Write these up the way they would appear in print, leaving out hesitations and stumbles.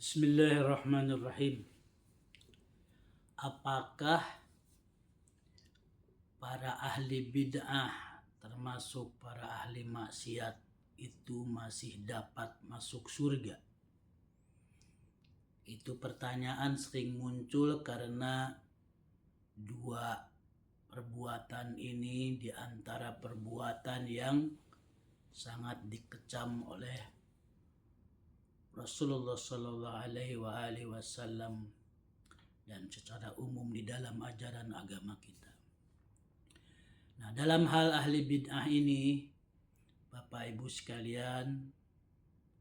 Bismillahirrahmanirrahim. Apakah para ahli bid'ah termasuk para ahli maksiat itu masih dapat masuk surga? Itu pertanyaan sering muncul karena dua perbuatan ini di antara perbuatan yang sangat dikecam oleh Rasulullah Sallallahu Alaihi Wasallam dan secara umum di dalam ajaran agama kita. Nah, dalam hal ahli bid'ah ini, Bapak Ibu sekalian,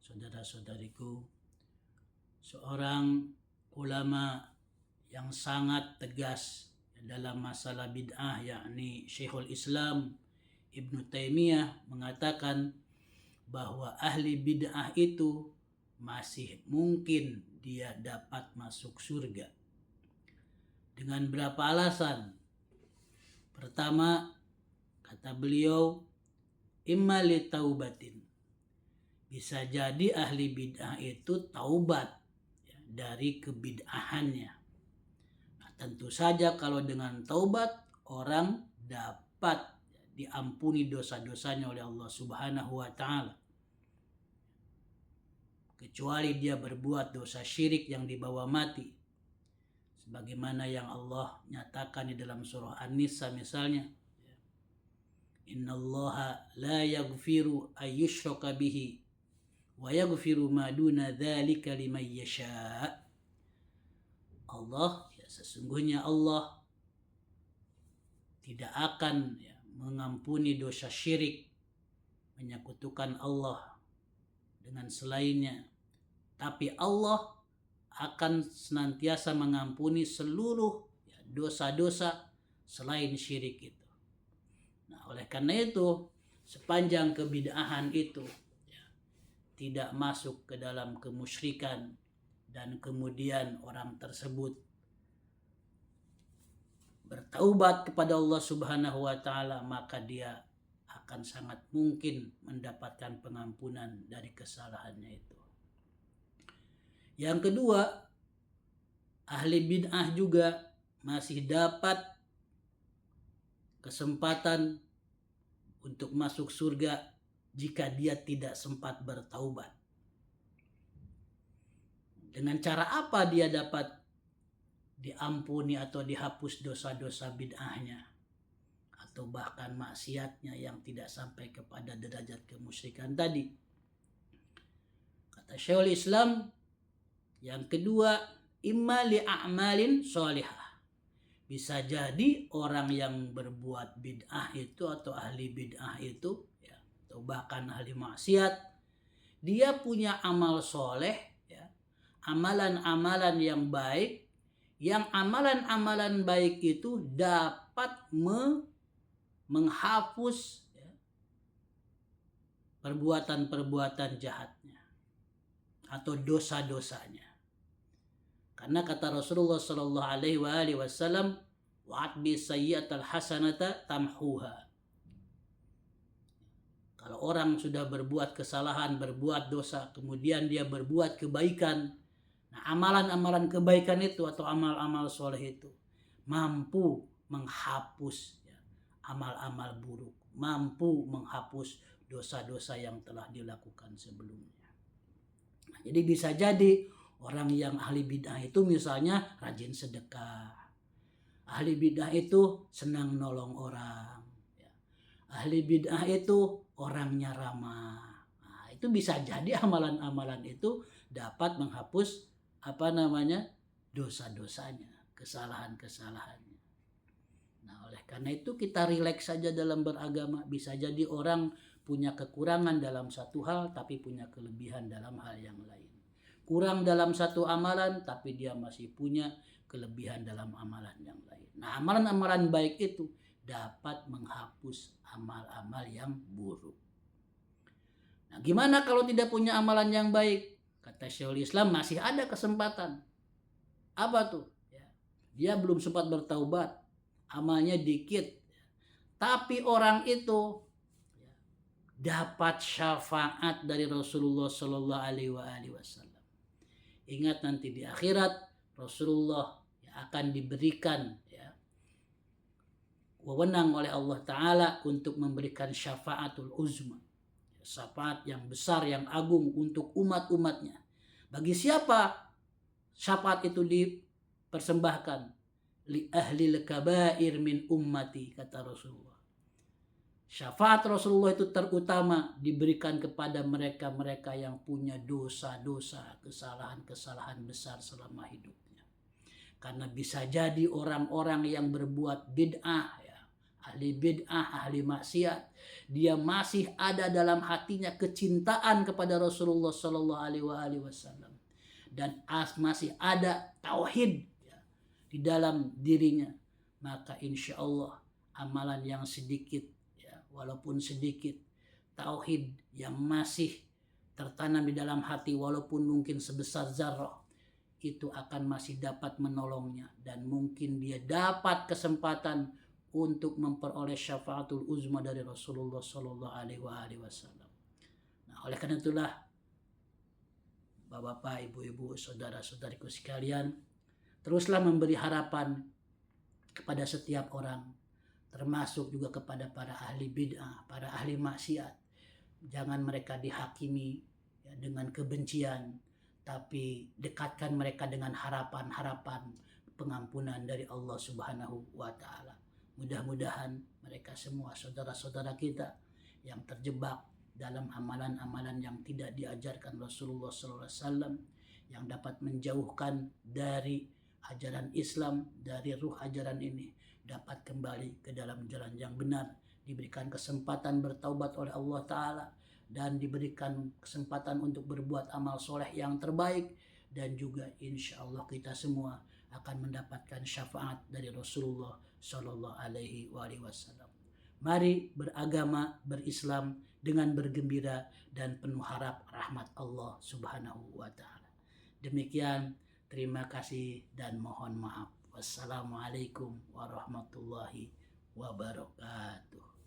saudara-saudariku, seorang ulama yang sangat tegas dalam masalah bid'ah, yakni Syekhul Islam Ibnu Taimiyah, mengatakan bahwa ahli bid'ah itu masih mungkin dia dapat masuk surga. Dengan berapa alasan? Pertama, kata beliau, imma li taubatin. Bisa jadi ahli bid'ah itu taubat dari kebid'ahannya. Nah, tentu saja kalau dengan taubat orang dapat diampuni dosa-dosanya oleh Allah Subhanahu wa ta'ala. Kecuali dia berbuat dosa syirik yang dibawa mati. Sebagaimana yang Allah nyatakan di dalam surah An-Nisa misalnya. Innallaha la yaghfiru ayyushraka bihi wa yaghfiru ma duna dzalika liman yasha. Allah, sesungguhnya Allah tidak akan mengampuni dosa syirik, menyekutukan Allah dengan selainnya. Tapi Allah akan senantiasa mengampuni seluruh dosa-dosa selain syirik itu. Nah, oleh karena itu, sepanjang kebid'ahan itu tidak masuk ke dalam kemusyrikan dan kemudian orang tersebut bertaubat kepada Allah Subhanahu wa ta'ala, maka dia akan sangat mungkin mendapatkan pengampunan dari kesalahannya itu. Yang kedua, ahli bid'ah juga masih dapat kesempatan untuk masuk surga jika dia tidak sempat bertaubat. Dengan cara apa dia dapat diampuni atau dihapus dosa-dosa bid'ahnya atau bahkan maksiatnya yang tidak sampai kepada derajat kemusyrikan tadi? Kata Syekhul Islam, yang kedua, imma li a'malin sholihah. Bisa jadi orang yang berbuat bid'ah itu atau ahli bid'ah itu atau bahkan ahli maksiat, dia punya amal soleh, amalan-amalan yang baik, yang amalan-amalan baik itu dapat menghapus perbuatan-perbuatan jahatnya atau dosa-dosanya. Karena kata Rasulullah Sallallahu Alaihi Wasallam, wa'atbi sayyi'atal hasanata tamhuha. Kalau orang sudah berbuat kesalahan, berbuat dosa, kemudian dia berbuat kebaikan, nah amalan-amalan kebaikan itu atau amal-amal soleh itu mampu menghapus amal-amal buruk, mampu menghapus dosa-dosa yang telah dilakukan sebelumnya. Nah, jadi bisa jadi orang yang ahli bid'ah itu misalnya rajin sedekah. Ahli bid'ah itu senang nolong orang. Ahli bid'ah itu orangnya ramah. Nah, itu bisa jadi amalan-amalan itu dapat menghapus dosa-dosanya, kesalahan-kesalahannya. Nah, oleh karena itu kita rileks saja dalam beragama. Bisa jadi orang punya kekurangan dalam satu hal tapi punya kelebihan dalam hal yang lain. Kurang dalam satu amalan tapi dia masih punya kelebihan dalam amalan yang lain. Nah, amalan-amalan baik itu dapat menghapus amal-amal yang buruk. Nah, gimana kalau tidak punya amalan yang baik? Kata Syekhul Islam, masih ada kesempatan. Apa tuh? Dia belum sempat bertaubat, amalnya dikit. Tapi orang itu dapat syafaat dari Rasulullah Sallallahu Alaihi Wasallam. Ingat nanti di akhirat Rasulullah akan diberikan wewenang oleh Allah Ta'ala untuk memberikan syafaatul uzma, syafaat yang besar, yang agung untuk umat-umatnya. Bagi siapa syafaat itu dipersembahkan? Li ahlil kabair min ummati, kata Rasulullah. Syafaat Rasulullah itu terutama diberikan kepada mereka-mereka yang punya dosa-dosa, kesalahan-kesalahan besar selama hidupnya. Karena bisa jadi orang-orang yang berbuat bid'ah, ahli bid'ah, ahli maksiat, dia masih ada dalam hatinya kecintaan kepada Rasulullah Sallallahu Alaihi Wasallam, dan masih ada tauhid di dalam dirinya, maka insya Allah amalan yang sedikit, walaupun sedikit, tauhid yang masih tertanam di dalam hati walaupun mungkin sebesar zarrah, itu akan masih dapat menolongnya, dan mungkin dia dapat kesempatan untuk memperoleh syafaatul uzma dari Rasulullah Sallallahu Alaihi Wasallam. Nah, oleh karena itulah Bapak-bapak, ibu-ibu, saudara-saudariku sekalian, teruslah memberi harapan kepada setiap orang, termasuk juga kepada para ahli bid'ah, para ahli maksiat. Jangan mereka dihakimi dengan kebencian, tapi dekatkan mereka dengan harapan-harapan pengampunan dari Allah Subhanahu wa Ta'ala. Mudah-mudahan mereka semua saudara-saudara kita yang terjebak dalam amalan-amalan yang tidak diajarkan Rasulullah SAW, yang dapat menjauhkan dari ajaran Islam, dari ruh ajaran ini, dapat kembali ke dalam jalan yang benar, diberikan kesempatan bertaubat oleh Allah Ta'ala, dan diberikan kesempatan untuk berbuat amal soleh yang terbaik, dan juga insya Allah kita semua akan mendapatkan syafaat dari Rasulullah Sallallahu Alaihi Wasallam. Mari beragama, berislam dengan bergembira dan penuh harap rahmat Allah Subhanahu wa Ta'ala. Demikian, terima kasih dan mohon maaf. Wassalamualaikum warahmatullahi wabarakatuh.